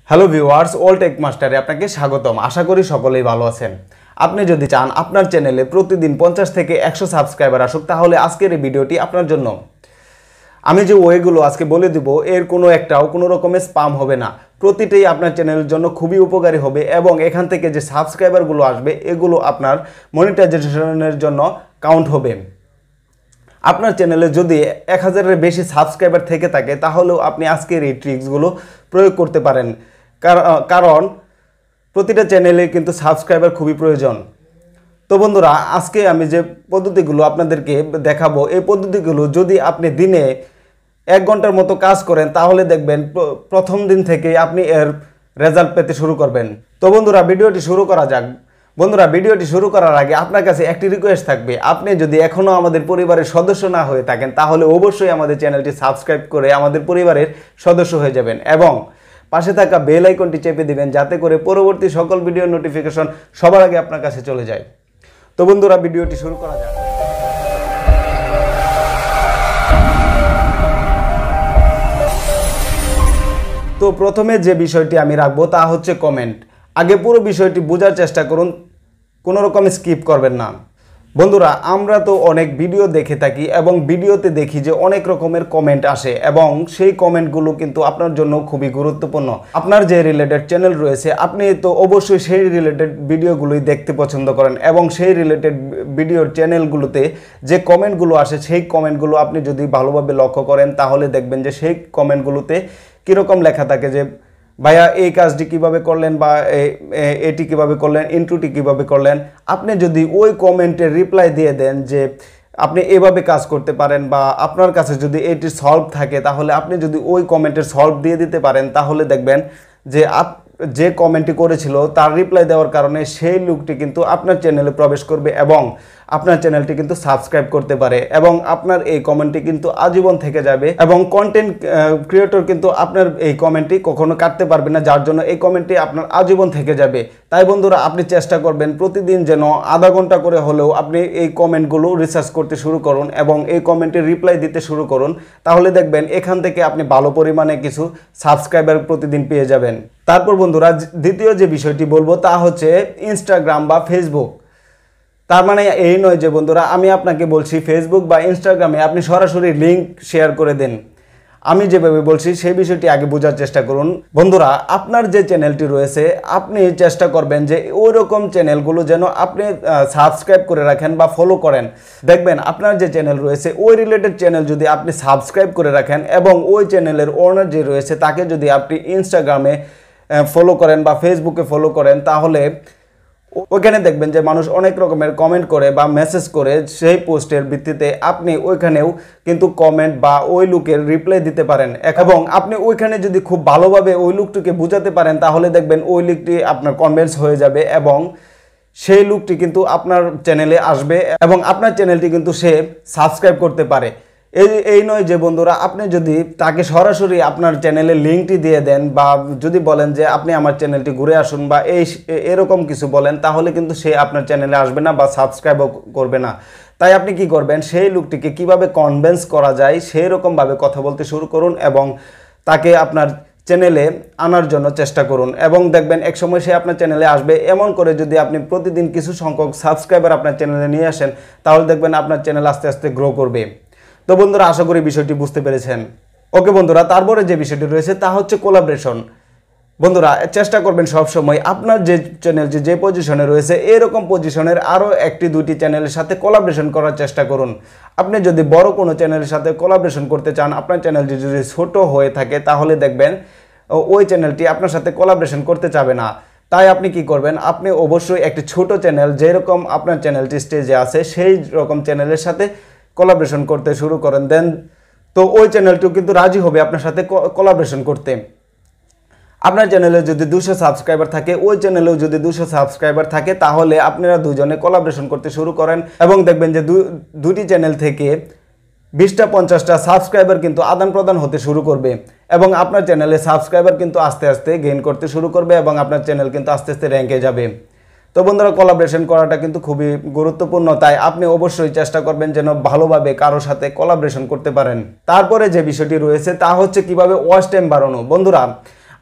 Hello viewers, all take মাস্টারে আপনাকে স্বাগতম। আশা করি সকলেই ভালো আছেন। আপনি যদি চান আপনার চ্যানেলে প্রতিদিন 50 থেকে 100 সাবস্ক্রাইবার আসুক, তাহলে আজকের এই ভিডিওটি আপনার জন্য। আমি যে ওয়েগুলো আজকে বলে দিব, এর কোনো রকমের স্পাম হবে না। প্রতিটাই আপনার চ্যানেলের জন্য খুবই উপকারী হবে এবং এখান থেকে যে সাবস্ক্রাইবারগুলো আসবে এগুলো আপনার মনিটাইজেশনের জন্য কাউন্ট হবে। আপনার চ্যানেলে যদি 1000-এর বেশি সাবস্ক্রাইবার থেকে থাকে, তাহলেও আপনি আজকের এই ট্রিক্সগুলো প্রয়োগ করতে পারেন, কারণ প্রতিটা চ্যানেলে কিন্তু সাবস্ক্রাইবার খুবই প্রয়োজন। তো বন্ধুরা, আজকে আমি যে পদ্ধতিগুলো আপনাদেরকে দেখাবো, এই পদ্ধতিগুলো যদি আপনি দিনে 1 ঘন্টার মতো কাজ করেন, তাহলে দেখবেন প্রথম দিন থেকে আপনি এর রেজাল্ট পেতে শুরু করবেন। তো বন্ধুরা, ভিডিওটি শুরু করা যাক। বন্ধুরা, ভিডিওটি শুরু করার আগে আপনার কাছে একটি রিকোয়েস্ট থাকবে। আপনি যদি এখনও আমাদের পরিবারের সদস্য না হয়ে থাকেন, তাহলে অবশ্যই আমাদের চ্যানেলটি সাবস্ক্রাইব করে আমাদের পরিবারের সদস্য হয়ে যাবেন এবং পাশে থাকা বেল আইকনটি চেপে দিবেন, যাতে করে পরবর্তী সকল ভিডিওর নোটিফিকেশন সবার আগে আপনার কাছে চলে যায়। তো বন্ধুরা, ভিডিওটি শুরু করা যাক। তো প্রথমে যে বিষয়টি আমি রাখবো তা হচ্ছে কমেন্ট। আগে পুরো বিষয়টি বোঝার চেষ্টা করুন, কোনো রকম স্কিপ করবেন না। বন্ধুরা, আমরা তো অনেক ভিডিও দেখে থাকি এবং ভিডিওতে দেখি যে অনেক রকমের কমেন্ট আসে এবং সেই কমেন্টগুলো কিন্তু আপনার জন্য খুবই গুরুত্বপূর্ণ। আপনার যে রিলেটেড চ্যানেল রয়েছে, আপনি তো অবশ্যই সেই রিলেটেড ভিডিওগুলোই দেখতে পছন্দ করেন এবং সেই রিলেটেড ভিডিওর চ্যানেলগুলোতে যে কমেন্টগুলো আসে, সেই কমেন্টগুলো আপনি যদি ভালোভাবে লক্ষ্য করেন, তাহলে দেখবেন যে সেই কমেন্টগুলোতে কীরকম লেখা থাকে যে ভাইয়া এই কাজটি কিভাবে করলেন বা এটি কিভাবে করলেন, ইন্ট্রোটি কিভাবে করলেন। আপনি যদি ওই কমেন্টের রিপ্লাই দিয়ে দেন যে আপনি এভাবে কাজ করতে পারেন বা আপনার কাছে যদি এটি সলভ থাকে, তাহলে আপনি যদি ওই কমেন্টের সলভ দিয়ে দিতে পারেন, তাহলে দেখবেন যে যে কমেন্টটি করেছিল তার রিপ্লাই দেওয়ার কারণে সেই লোকটি কিন্তু আপনার চ্যানেলে প্রবেশ করবে এবং আপনার চ্যানেলটি কিন্তু সাবস্ক্রাইব করতে পারে এবং আপনার এই কমেন্টটি কিন্তু আজীবন থেকে যাবে এবং কন্টেন্ট ক্রিয়েটর কিন্তু আপনার এই কমেন্টটি কখনো কাটতে পারবে না, যার জন্য এই কমেন্টটি আপনার আজীবন থেকে যাবে। তাই বন্ধুরা, আপনি চেষ্টা করবেন প্রতিদিন যেন আধা ঘন্টা করে হলেও আপনি এই কমেন্টগুলো রিসার্চ করতে শুরু করুন এবং এই কমেন্টের রিপ্লাই দিতে শুরু করুন। তাহলে দেখবেন এখান থেকে আপনি ভালো পরিমাণে কিছু সাবস্ক্রাইবার প্রতিদিন পেয়ে যাবেন। তারপর বন্ধুরা, দ্বিতীয় যে বিষয়টি বলবো তা হচ্ছে ইনস্টাগ্রাম বা ফেসবুক। তার মানে এই নয় যে বন্ধুরা আমি আপনাকে বলছি ফেসবুক বা ইনস্টাগ্রামে আপনি সরাসরি লিঙ্ক শেয়ার করে দেন। আমি যেভাবে বলছি সেই বিষয়টি আগে বোঝার চেষ্টা করুন। বন্ধুরা, আপনার যে চ্যানেলটি রয়েছে, আপনি চেষ্টা করবেন যে ওই রকম চ্যানেলগুলো যেন আপনি সাবস্ক্রাইব করে রাখেন বা ফলো করেন। দেখবেন আপনার যে চ্যানেল রয়েছে, ওই রিলেটেড চ্যানেল যদি আপনি সাবস্ক্রাইব করে রাখেন এবং ওই চ্যানেলের ওনার যে রয়েছে তাকে যদি আপনি ইনস্টাগ্রামে ফলো করেন বা ফেসবুকে ফলো করেন, তাহলে ওইখানে দেখবেন যে মানুষ অনেক রকমের কমেন্ট করে বা মেসেজ করে। সেই পোস্টের ভিত্তিতে আপনি ওইখানেও কিন্তু কমেন্ট বা ওই লুকের রিপ্লাই দিতে পারেন এবং আপনি ওইখানে যদি খুব ভালোভাবে ওই লুকটিকে বুঝাতে পারেন, তাহলে দেখবেন ওই লুকটি আপনার কনভিন্স হয়ে যাবে এবং সেই লুকটি কিন্তু আপনার চ্যানেলে আসবে এবং আপনার চ্যানেলটি কিন্তু সে সাবস্ক্রাইব করতে পারে। এই নয় যে বন্ধুরা আপনি যদি তাকে সরাসরি আপনার চ্যানেলের লিঙ্কটি দিয়ে দেন বা যদি বলেন যে আপনি আমার চ্যানেলটি ঘুরে আসুন বা এরকম কিছু বলেন, তাহলে কিন্তু সে আপনার চ্যানেলে আসবে না বা সাবস্ক্রাইবও করবে না। তাই আপনি কি করবেন, সেই লোকটিকে কিভাবে কনভিন্স করা যায় সেই রকমভাবে কথা বলতে শুরু করুন এবং তাকে আপনার চ্যানেলে আনার জন্য চেষ্টা করুন এবং দেখবেন একসময় সে আপনার চ্যানেলে আসবে। এমন করে যদি আপনি প্রতিদিন কিছু সংখ্যক সাবস্ক্রাইবার আপনার চ্যানেলে নিয়ে আসেন, তাহলে দেখবেন আপনার চ্যানেল আস্তে আস্তে গ্রো করবে। তো বন্ধুরা, আশা করি বিষয়টি বুঝতে পেরেছেন। ওকে বন্ধুরা, তারপরে যে বিষয়টি রয়েছে তা হচ্ছে কোলাবরেশন। বন্ধুরা, চেষ্টা করবেন সবসময় আপনার যে চ্যানেল যে পজিশনে রয়েছে, এরকম পজিশনের আরও 1-2টি চ্যানেলের সাথে কোলাবরেশন করার চেষ্টা করুন। আপনি যদি বড় কোনো চ্যানেলের সাথে কোলাবরেশন করতে চান, আপনার চ্যানেলটি যদি ছোট হয়ে থাকে, তাহলে দেখবেন ওই চ্যানেলটি আপনার সাথে কোলাবরেশন করতে চাবে না। তাই আপনি কি করবেন, আপনি অবশ্যই একটি ছোট চ্যানেল, যেরকম আপনার চ্যানেলটি স্টেজে আছে সেই রকম চ্যানেলের সাথে কোলাবরেশন করতে শুরু করেন। দেন তো ওই চ্যানেলটিও কিন্তু রাজি হবে আপনার সাথে কোলাবরেশন করতে। আপনার চ্যানেলে যদি 200 সাবস্ক্রাইবার থাকে, ওই চ্যানেলেও যদি 200 সাবস্ক্রাইবার থাকে, তাহলে আপনারা দুজনে কোলাবরেশন করতে শুরু করেন এবং দেখবেন যে দুটি চ্যানেল থেকে 20-50টা সাবস্ক্রাইবার কিন্তু আদান প্রদান হতে শুরু করবে এবং আপনার চ্যানেলে সাবস্ক্রাইবার কিন্তু আস্তে আস্তে গেইন করতে শুরু করবে এবং আপনার চ্যানেল কিন্তু আস্তে আস্তে র্যাঙ্কে যাবে। তো বন্ধুরা, কোলাবরেশন করাটা কিন্তু খুবই গুরুত্বপূর্ণ। তাই আপনি অবশ্যই চেষ্টা করবেন যেন ভালোভাবে কারোর সাথে কোলাবরেশন করতে পারেন। তারপরে যে বিষয়টি রয়েছে তা হচ্ছে কিভাবে ওয়াচ টাইম বাড়ানো। বন্ধুরা,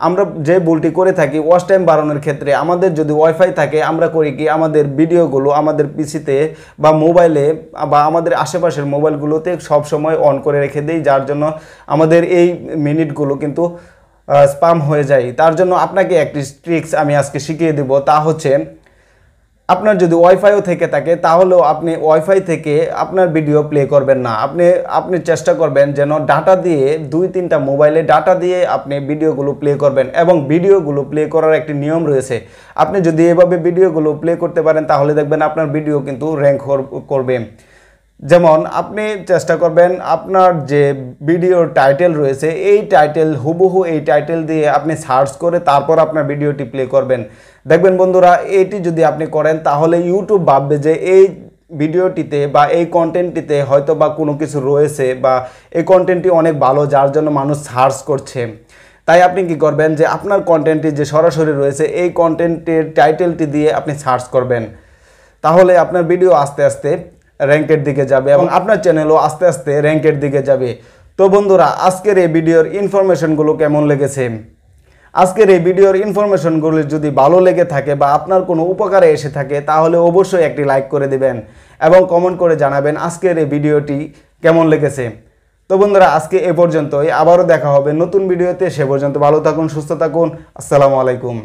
আমরা যে ভুলটি করে থাকি ওয়াচ টাইম বাড়ানোর ক্ষেত্রে, আমাদের যদি ওয়াইফাই থাকে আমরা করি কি আমাদের ভিডিওগুলো আমাদের পিসিতে বা মোবাইলে বা আমাদের আশেপাশের মোবাইলগুলোতে সব সময় অন করে রেখে দিই, যার জন্য আমাদের এই মিনিটগুলো কিন্তু স্পাম হয়ে যায়। তার জন্য আপনাকে একটি ট্রিক্স আমি আজকে শিখিয়ে দেব, তা হচ্ছে আপনার যদি ওয়াইফাইও থেকে থাকে তাহলেও আপনি ওয়াইফাই থেকে আপনার ভিডিও প্লে করবেন না। আপনি চেষ্টা করবেন যেন ডাটা দিয়ে 2-3টা মোবাইলে ডাটা দিয়ে আপনি ভিডিওগুলো প্লে করবেন, এবং ভিডিওগুলো প্লে করার একটি নিয়ম রয়েছে। আপনি যদি এভাবে ভিডিওগুলো প্লে করতে পারেন তাহলে দেখবেন আপনার ভিডিও কিন্তু র্যাঙ্ক করবে। যেমন আপনি চেষ্টা করবেন আপনার যে ভিডিওর টাইটেল রয়েছে এই টাইটেল হুবহু এই টাইটেল দিয়ে আপনি সার্চ করে তারপর আপনার ভিডিওটি প্লে করবেন। দেখবেন বন্ধুরা, এইটি যদি আপনি করেন তাহলে ইউটিউব ভাববে যে এই ভিডিওটিতে বা এই কন্টেন্টটিতে হয়তো বা কোনো কিছু রয়েছে বা এই কন্টেন্টটি অনেক ভালো, যার জন্য মানুষ সার্চ করছে। তাই আপনি কি করবেন যে আপনার কন্টেন্টটি যে সরাসরি রয়েছে এই কন্টেন্টের টাইটেলটি দিয়ে আপনি সার্চ করবেন, তাহলে আপনার ভিডিও আস্তে আস্তে র্যাঙ্কের দিকে যাবে এবং আপনার চ্যানেলও আস্তে আস্তে র্যাঙ্কের দিকে যাবে। তো বন্ধুরা, আজকের এই ভিডিওর ইনফরমেশনগুলো কেমন লেগেছে? আজকের এই ভিডিওর ইনফরমেশনগুলো যদি ভালো লেগে থাকে বা আপনার কোনো উপকারে এসে থাকে তাহলে অবশ্যই একটি লাইক করে দিবেন এবং কমেন্ট করে জানাবেন আজকের এই ভিডিওটি কেমন লেগেছে। তো বন্ধুরা, আজকে এ পর্যন্তই, আবারও দেখা হবে নতুন ভিডিওতে। সে পর্যন্ত ভালো থাকুন, সুস্থ থাকুন। আসসালামু আলাইকুম।